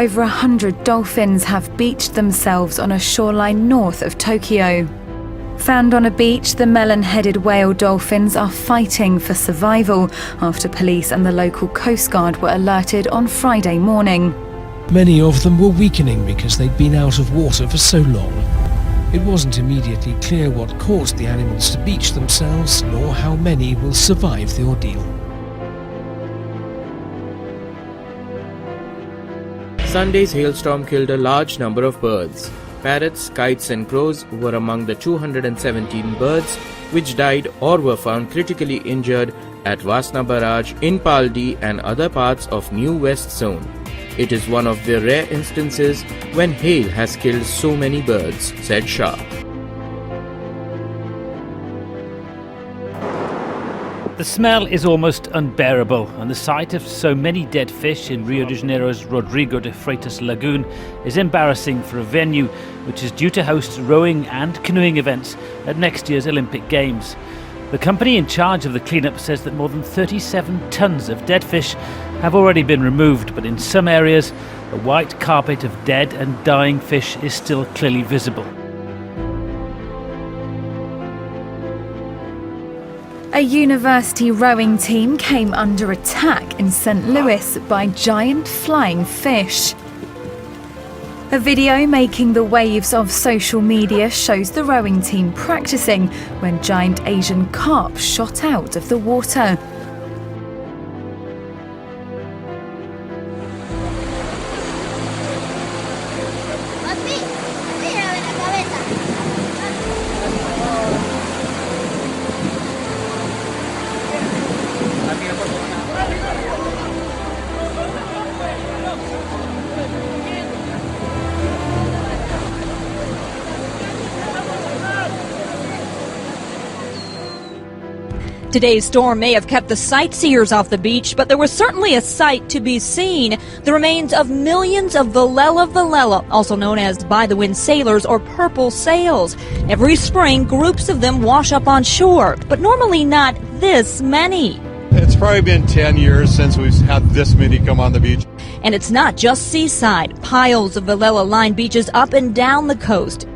over 100 dolphins have beached themselves on a shoreline north of Tokyo. Found on a beach, the melon-headed whale dolphins are fighting for survival after police and the local Coast Guard were alerted on Friday morning. Many of them were weakening because they'd been out of water for so long. It wasn't immediately clear what caused the animals to beach themselves, nor how many will survive the ordeal. Sunday's hailstorm killed a large number of birds. Parrots, kites and crows were among the 217 birds which died or were found critically injured at Vasna Barrage in Paldi and other parts of New West Zone. It is one of the rare instances when hail has killed so many birds, said Shah. The smell is almost unbearable, and the sight of so many dead fish in Rio de Janeiro's Rodrigo de Freitas Lagoon is embarrassing for a venue which is due to host rowing and canoeing events at next year's Olympic Games. The company in charge of the cleanup says that more than 37 tons of dead fish have already been removed, but in some areas a white carpet of dead and dying fish is still clearly visible. A university rowing team came under attack in St. Louis by giant flying fish. A video making the waves of social media shows the rowing team practicing when giant Asian carp shot out of the water. Today's storm may have kept the sightseers off the beach, but there was certainly a sight to be seen. The remains of millions of velela, also known as by-the-wind sailors or purple sails. Every spring, groups of them wash up on shore, but normally not this many. It's probably been 10 years since we've had this many come on the beach. And it's not just seaside. Piles of velela line beaches up and down the coast.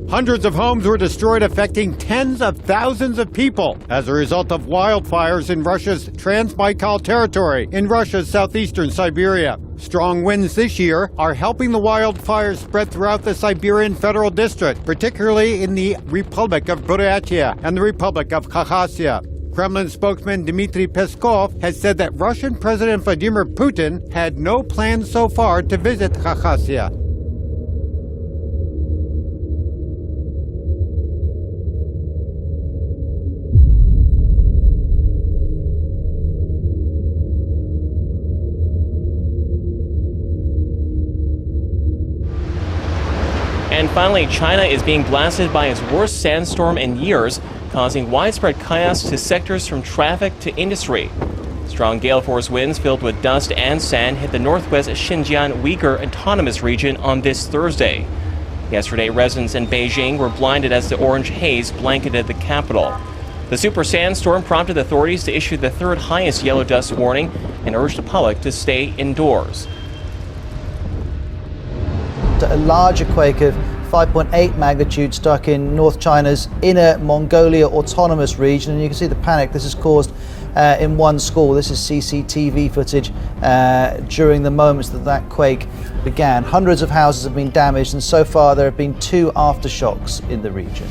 Hundreds of homes were destroyed, affecting tens of thousands of people as a result of wildfires in Russia's Trans-Baikal territory in Russia's southeastern Siberia. Strong winds this year are helping the wildfires spread throughout the Siberian Federal District, particularly in the Republic of Buryatia and the Republic of Khakassia. Kremlin spokesman Dmitry Peskov has said that Russian President Vladimir Putin had no plans so far to visit Khakassia. And finally, China is being blasted by its worst sandstorm in years, causing widespread chaos to sectors from traffic to industry. Strong gale force winds filled with dust and sand hit the northwest Xinjiang Uyghur Autonomous Region on this Thursday. Yesterday, residents in Beijing were blinded as the orange haze blanketed the capital. The super sandstorm prompted authorities to issue the third highest yellow dust warning and urged the public to stay indoors. A larger quake of 5.8 magnitude struck in North China's Inner Mongolia Autonomous Region, and you can see the panic this has caused in one school. This is CCTV footage during the moments that quake began. Hundreds of houses have been damaged, and so far there have been 2 aftershocks in the region.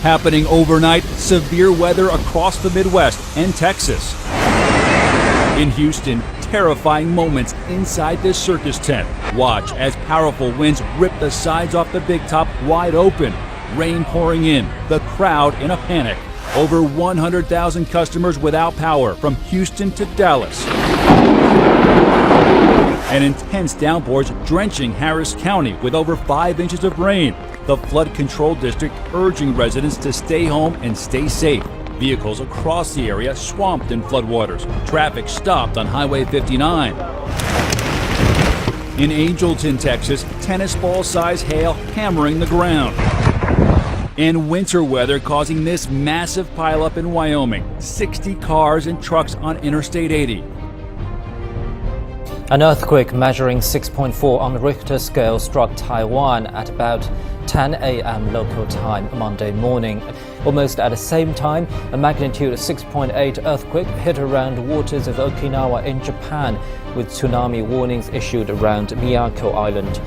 Happening overnight, severe weather across the Midwest and Texas. In Houston, terrifying moments inside this circus tent. Watch as powerful winds rip the sides off the big top wide open. Rain pouring in, the crowd in a panic. Over 100,000 customers without power from Houston to Dallas. And intense downpours drenching Harris County with over 5 inches of rain. The flood control district urging residents to stay home and stay safe. Vehicles across the area swamped in floodwaters. Traffic stopped on Highway 59. In Angelton, Texas, tennis ball-size hail hammering the ground. And winter weather causing this massive pileup in Wyoming. 60 cars and trucks on Interstate 80. An earthquake measuring 6.4 on the Richter scale struck Taiwan at about 10 a.m. local time Monday morning. Almost at the same time, a magnitude 6.8 earthquake hit around the waters of Okinawa in Japan, with tsunami warnings issued around Miyako Island.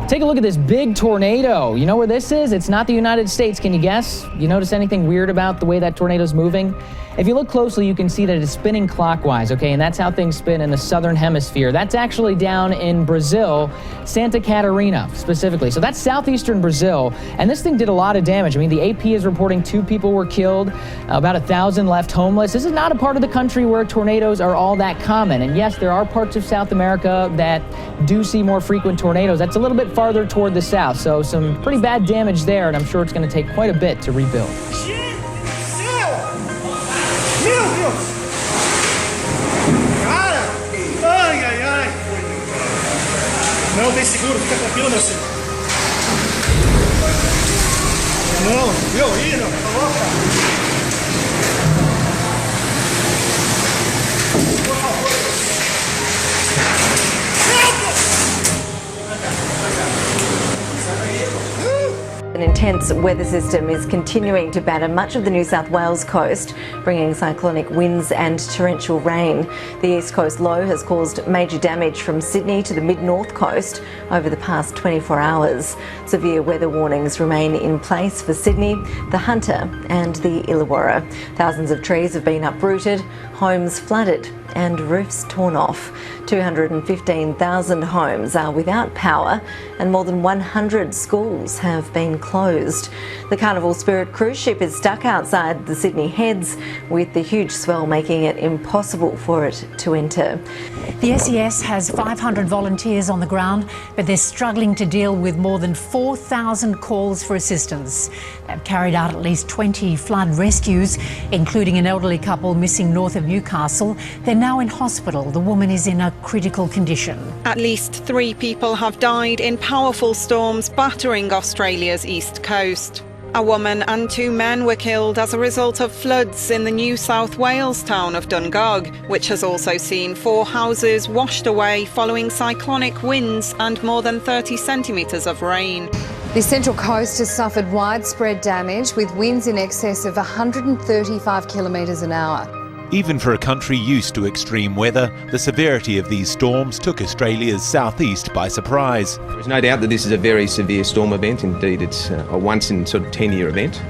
Take a look at this big tornado. You know where this is? It's not the United States. Can you guess? You notice anything weird about the way that tornado's moving? If you look closely, you can see that it's spinning clockwise, okay? And that's how things spin in the southern hemisphere. That's actually down in Brazil, Santa Catarina specifically. So that's southeastern Brazil. And this thing did a lot of damage. I mean, the AP is reporting 2 people were killed, about 1,000 left homeless. This is not a part of the country where tornadoes are all that common. And yes, there are parts of South America that do see more frequent tornadoes. That's a little bit farther toward the south. So some pretty bad damage there, and I'm sure it's going to take quite a bit to rebuild. Meu Deus! Cara! Ai, ai, ai! Não, tem seguro, fica tranquilo, meu senhor. Não, viu? Ih, não, tá louca? Por favor. An intense weather system is continuing to batter much of the New South Wales coast, bringing cyclonic winds and torrential rain. The East Coast low has caused major damage from Sydney to the mid-north coast over the past 24 hours. Severe weather warnings remain in place for Sydney, the Hunter and the Illawarra. Thousands of trees have been uprooted, homes flooded and roofs torn off. 215,000 homes are without power and more than 100 schools have been closed. The Carnival Spirit cruise ship is stuck outside the Sydney Heads, with the huge swell making it impossible for it to enter. The SES has 500 volunteers on the ground, but they're struggling to deal with more than 4,000 calls for assistance. They've carried out at least 20 flood rescues, including an elderly couple missing north of Newcastle. They're now in hospital. The woman is in a critical condition. At least 3 people have died in powerful storms battering Australia's east coast. A woman and 2 men were killed as a result of floods in the New South Wales town of Dungog, which has also seen 4 houses washed away following cyclonic winds and more than 30 centimetres of rain. The Central Coast has suffered widespread damage with winds in excess of 135 kilometres an hour. Even for a country used to extreme weather, the severity of these storms took Australia's southeast by surprise. There's no doubt that this is a very severe storm event. Indeed, it's a once in sort of 10-year event.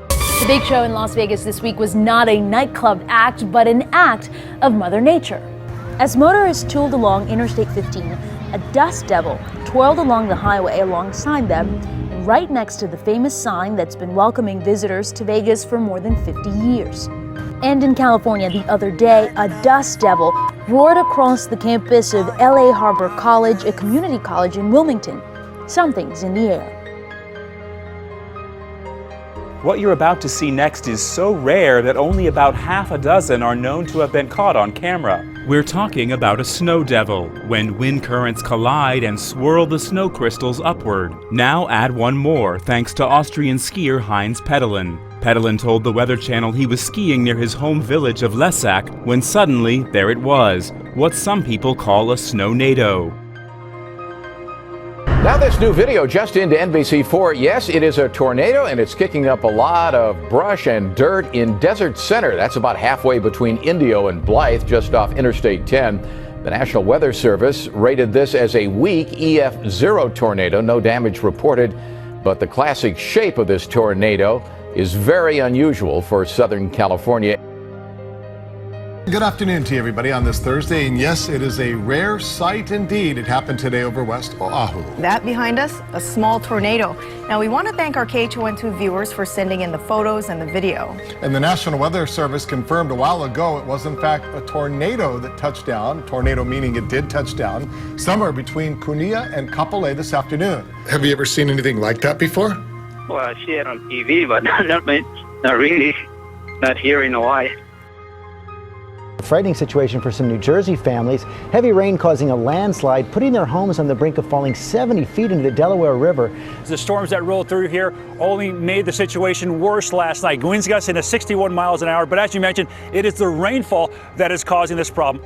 The big show in Las Vegas this week was not a nightclub act, but an act of Mother Nature. As motorists tooled along Interstate 15, a dust devil twirled along the highway alongside them, right next to the famous sign that's been welcoming visitors to Vegas for more than 50 years. And in California the other day, a dust devil roared across the campus of LA Harbor College, a community college in Wilmington. Something's in the air. What you're about to see next is so rare that only about half a dozen are known to have been caught on camera. We're talking about a snow devil, when wind currents collide and swirl the snow crystals upward. Now add one more, thanks to Austrian skier Heinz Petelen. Petelen told the Weather Channel he was skiing near his home village of Lesac when suddenly, there it was, what some people call a snow-nado. Now this new video just into NBC4. Yes, it is a tornado and it's kicking up a lot of brush and dirt in Desert Center. That's about halfway between Indio and Blythe, just off Interstate 10. The National Weather Service rated this as a weak EF0 tornado. No damage reported, but the classic shape of this tornado is very unusual for Southern California. Good afternoon to you, everybody, on this Thursday. And yes, it is a rare sight indeed. It happened today over West Oahu. That behind us, a small tornado. Now, we want to thank our KHON2 viewers for sending in the photos and the video. And the National Weather Service confirmed a while ago it was, in fact, a tornado that touched down. Tornado meaning it did touch down somewhere between Kunia and Kapolei this afternoon. Have you ever seen anything like that before? Well, I see it on TV, but not really. Not here in Hawaii. Frightening situation for some New Jersey families. Heavy rain causing a landslide, putting their homes on the brink of falling 70 feet into the Delaware River. The storms that rolled through here only made the situation worse last night. Winds gusting to 61 miles an hour, but as you mentioned, it is the rainfall that is causing this problem.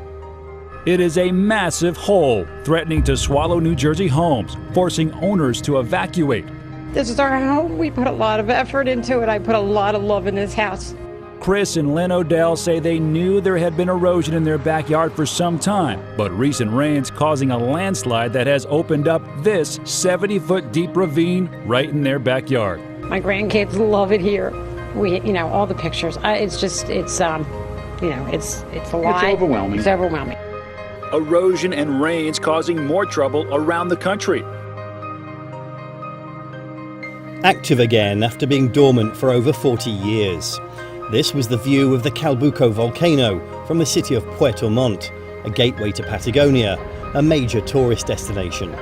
It is a massive hole threatening to swallow New Jersey homes, forcing owners to evacuate. This is our home. We put a lot of effort into it. I put a lot of love in this house. Chris and Lynn Odell say they knew there had been erosion in their backyard for some time, but recent rains causing a landslide that has opened up this 70-foot deep ravine right in their backyard. My grandkids love it here. All the pictures. It's a lot. It's overwhelming. It's overwhelming. Erosion and rains causing more trouble around the country. Active again after being dormant for over 40 years. This was the view of the Calbuco volcano from the city of Puerto Montt, a gateway to Patagonia, a major tourist destination.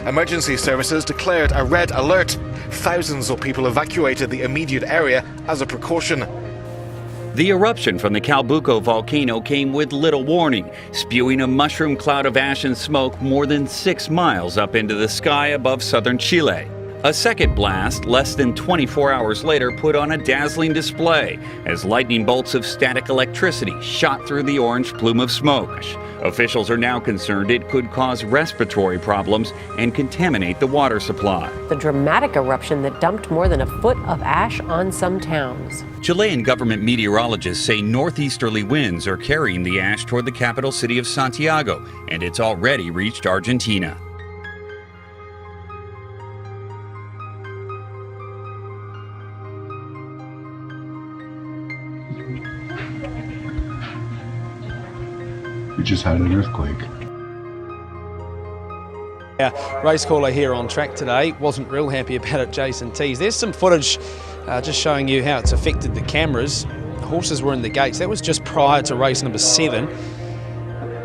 Emergency services declared a red alert. Thousands of people evacuated the immediate area as a precaution. The eruption from the Calbuco volcano came with little warning, spewing a mushroom cloud of ash and smoke more than 6 miles up into the sky above southern Chile. A second blast, less than 24 hours later, put on a dazzling display as lightning bolts of static electricity shot through the orange plume of smoke. Officials are now concerned it could cause respiratory problems and contaminate the water supply. The dramatic eruption that dumped more than a foot of ash on some towns. Chilean government meteorologists say northeasterly winds are carrying the ash toward the capital city of Santiago, and it's already reached Argentina. We just had an earthquake. Race caller here on track today wasn't real happy about it, Jason Tees. There's some footage just showing you how it's affected the cameras. The horses were in the gates. That was just prior to race number 7.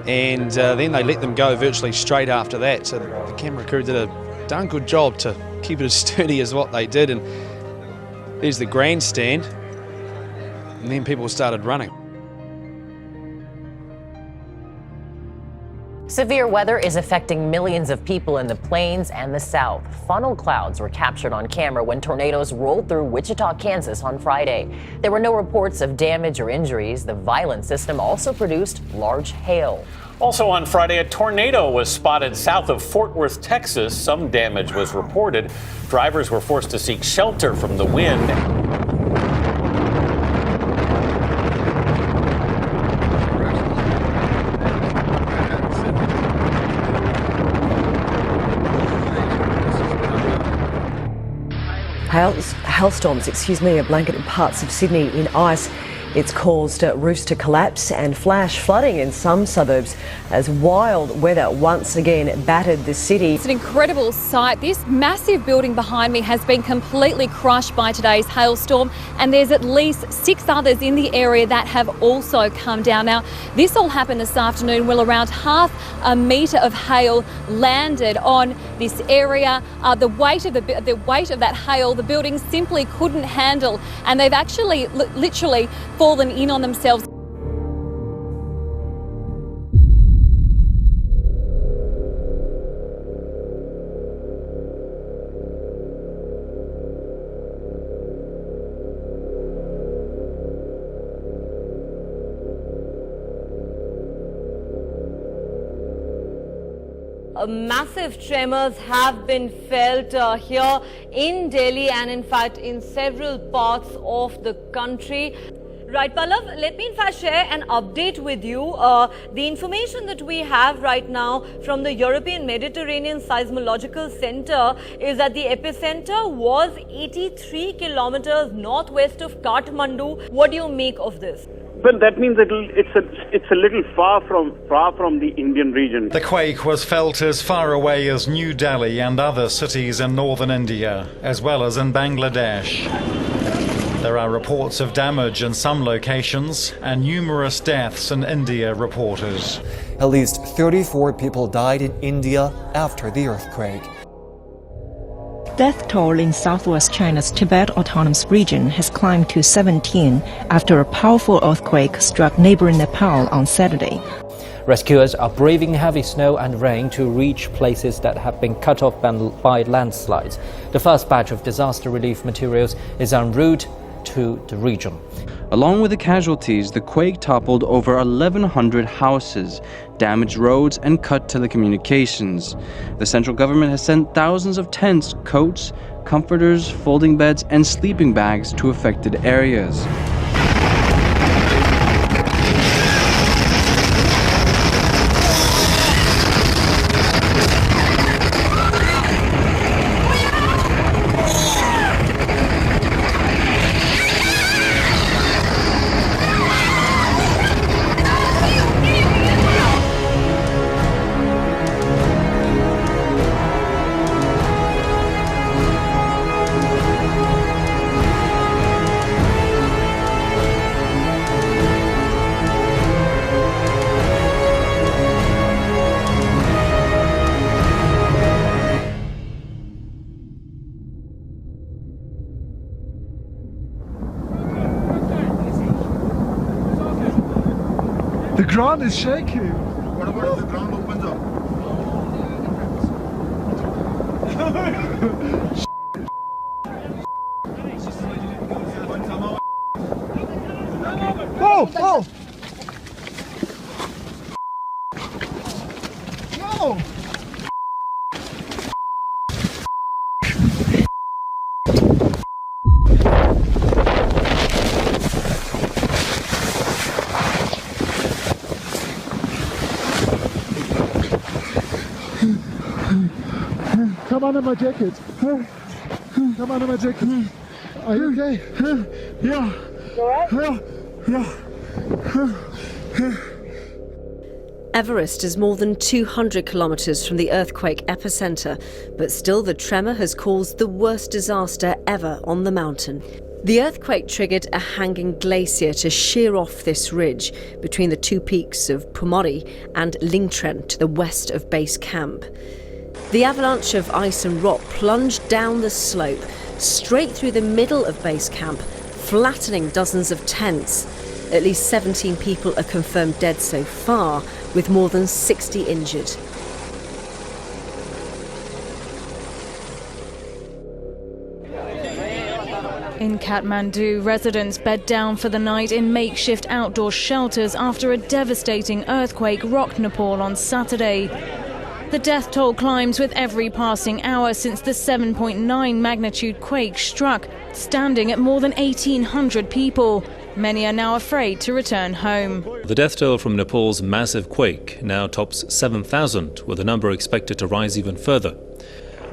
And then they let them go virtually straight after that. So the camera crew did a darn good job to keep it as sturdy as what they did. And there's the grandstand. And then people started running. Severe weather is affecting millions of people in the plains and the south. Funnel clouds were captured on camera when tornadoes rolled through Wichita, Kansas on Friday. There were no reports of damage or injuries. The violent system also produced large hail. Also on Friday, a tornado was spotted south of Fort Worth, Texas. Some damage was reported. Drivers were forced to seek shelter from the wind. Hailstorms, are blanketed parts of Sydney in ice. It's caused roofs to collapse and flash flooding in some suburbs as wild weather once again battered the city. It's an incredible sight. This massive building behind me has been completely crushed by today's hailstorm, and there's at least 6 others in the area that have also come down. Now, this all happened this afternoon while around half a metre of hail landed on this area. The weight of that hail, the building simply couldn't handle, and they've actually literally fallen in on themselves. Massive tremors have been felt here in Delhi and in fact in several parts of the country. Right, Pallav, let me in fact share an update with you. The information that we have right now from the European Mediterranean Seismological Center is that the epicenter was 83 kilometers northwest of Kathmandu. What do you make of this? Well, that means it's a little far from the Indian region. The quake was felt as far away as New Delhi and other cities in northern India, as well as in Bangladesh. There are reports of damage in some locations and numerous deaths in India reported. At least 34 people died in India after the earthquake. Death toll in southwest China's Tibet Autonomous Region has climbed to 17 after a powerful earthquake struck neighboring Nepal on Saturday. Rescuers are braving heavy snow and rain to reach places that have been cut off by landslides. The first batch of disaster relief materials is en route to the region. Along with the casualties, the quake toppled over 1,100 houses, damaged roads, and cut telecommunications. The central government has sent thousands of tents, coats, comforters, folding beds, and sleeping bags to affected areas. The ground is shaking. What about if the ground opens up? Oh! Oh! No! Come under my jacket. Come under my jacket. Are you okay? Yeah. Alright? Yeah. Everest is more than 200 kilometers from the earthquake epicenter, but still the tremor has caused the worst disaster ever on the mountain. The earthquake triggered a hanging glacier to shear off this ridge between the two peaks of Pumori and Lingtren to the west of base camp. The avalanche of ice and rock plunged down the slope, straight through the middle of base camp, flattening dozens of tents. At least 17 people are confirmed dead so far, with more than 60 injured. In Kathmandu, residents bed down for the night in makeshift outdoor shelters after a devastating earthquake rocked Nepal on Saturday. The death toll climbs with every passing hour since the 7.9 magnitude quake struck, standing at more than 1,800 people. Many are now afraid to return home. The death toll from Nepal's massive quake now tops 7,000, with the number expected to rise even further.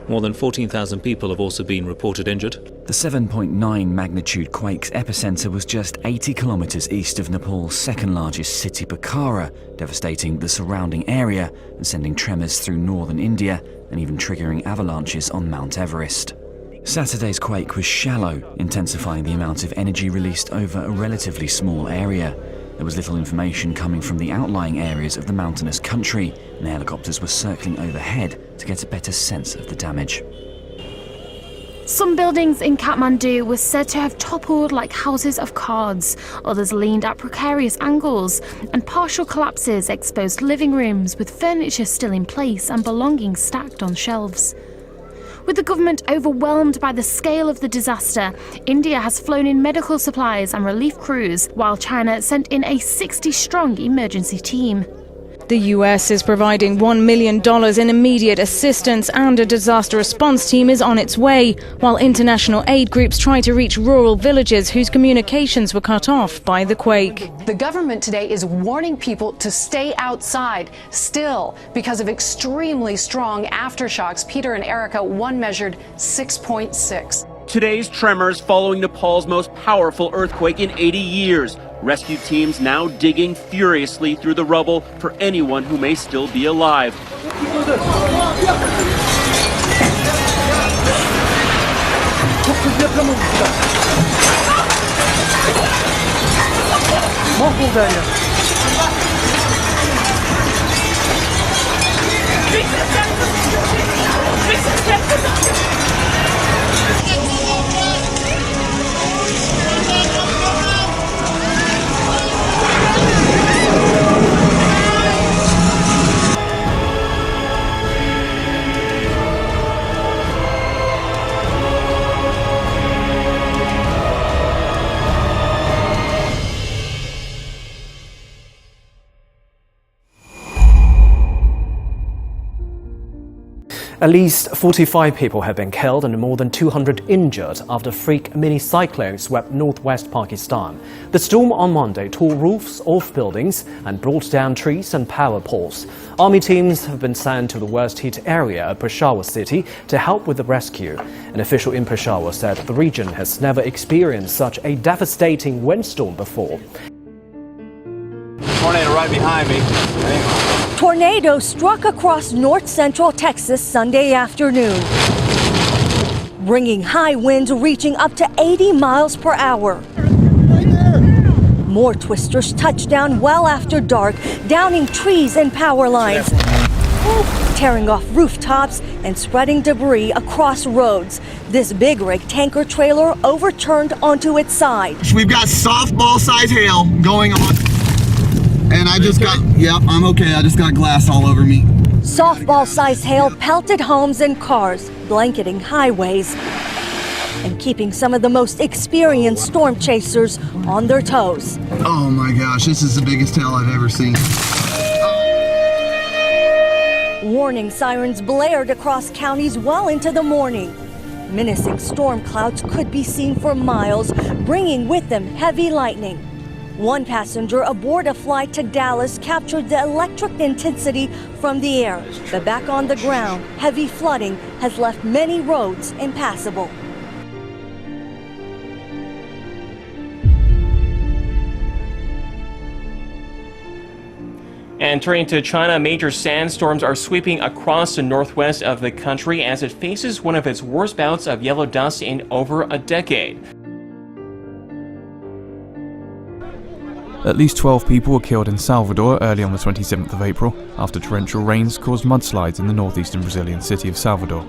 More than 14,000 people have also been reported injured. The 7.9 magnitude quake's epicenter was just 80 kilometers east of Nepal's second largest city, Pokhara, devastating the surrounding area and sending tremors through northern India and even triggering avalanches on Mount Everest. Saturday's quake was shallow, intensifying the amount of energy released over a relatively small area. There was little information coming from the outlying areas of the mountainous country, and helicopters were circling overhead to get a better sense of the damage. Some buildings in Kathmandu were said to have toppled like houses of cards. Others leaned at precarious angles, and partial collapses exposed living rooms with furniture still in place and belongings stacked on shelves. With the government overwhelmed by the scale of the disaster, India has flown in medical supplies and relief crews, while China sent in a 60-strong emergency team. The US is providing $1 million in immediate assistance, and a disaster response team is on its way, while international aid groups try to reach rural villages whose communications were cut off by the quake. The government today is warning people to stay outside, still, because of extremely strong aftershocks. Peter and Erica, one measured 6.6. Today's tremors following Nepal's most powerful earthquake in 80 years. Rescue teams now digging furiously through the rubble for anyone who may still be alive. At least 45 people have been killed and more than 200 injured after a freak mini-cyclone swept northwest Pakistan. The storm on Monday tore roofs off buildings and brought down trees and power poles. Army teams have been sent to the worst-hit area of Peshawar city to help with the rescue. An official in Peshawar said the region has never experienced such a devastating windstorm before. Tornado right behind me. Tornado struck across north-central Texas Sunday afternoon, bringing high winds reaching up to 80 miles per hour. More twisters touched down well after dark, downing trees and power lines, tearing off rooftops and spreading debris across roads. This big rig tanker trailer overturned onto its side. We've got softball-sized hail going on. And I just got, yep, I'm okay. I just got glass all over me. Softball-sized hail pelted homes and cars, blanketing highways, and keeping some of the most experienced storm chasers on their toes. Oh my gosh, this is the biggest hail I've ever seen. Warning sirens blared across counties well into the morning. Menacing storm clouds could be seen for miles, bringing with them heavy lightning. One passenger aboard a flight to Dallas captured the electric intensity from the air. But back on the ground, heavy flooding has left many roads impassable. And turning to China, major sandstorms are sweeping across the northwest of the country as it faces one of its worst bouts of yellow dust in over a decade. At least 12 people were killed in Salvador early on the 27th of April after torrential rains caused mudslides in the northeastern Brazilian city of Salvador.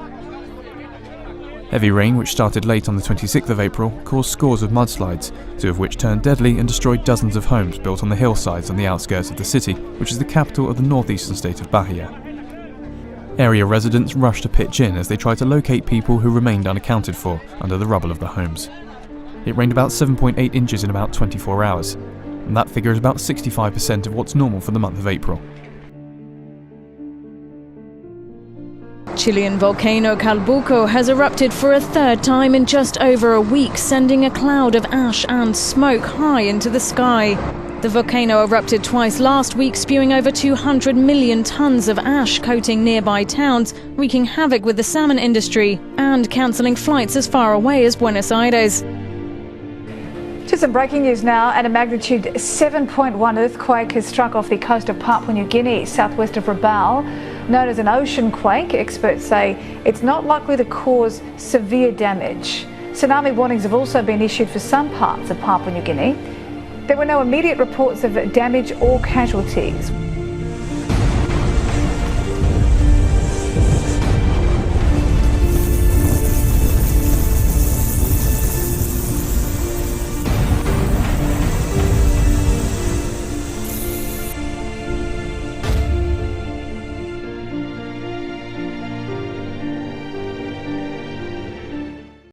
Heavy rain, which started late on the 26th of April, caused scores of mudslides, 2 of which turned deadly and destroyed dozens of homes built on the hillsides on the outskirts of the city, which is the capital of the northeastern state of Bahia. Area residents rushed to pitch in as they tried to locate people who remained unaccounted for under the rubble of the homes. It rained about 7.8 inches in about 24 hours. And that figure is about 65% of what's normal for the month of April. Chilean volcano Calbuco has erupted for a third time in just over a week, sending a cloud of ash and smoke high into the sky. The volcano erupted twice last week, spewing over 200 million tons of ash, coating nearby towns, wreaking havoc with the salmon industry and cancelling flights as far away as Buenos Aires. To some breaking news now, and a magnitude 7.1 earthquake has struck off the coast of Papua New Guinea, southwest of Rabaul. Known as an ocean quake, experts say it's not likely to cause severe damage. Tsunami warnings have also been issued for some parts of Papua New Guinea. There were no immediate reports of damage or casualties.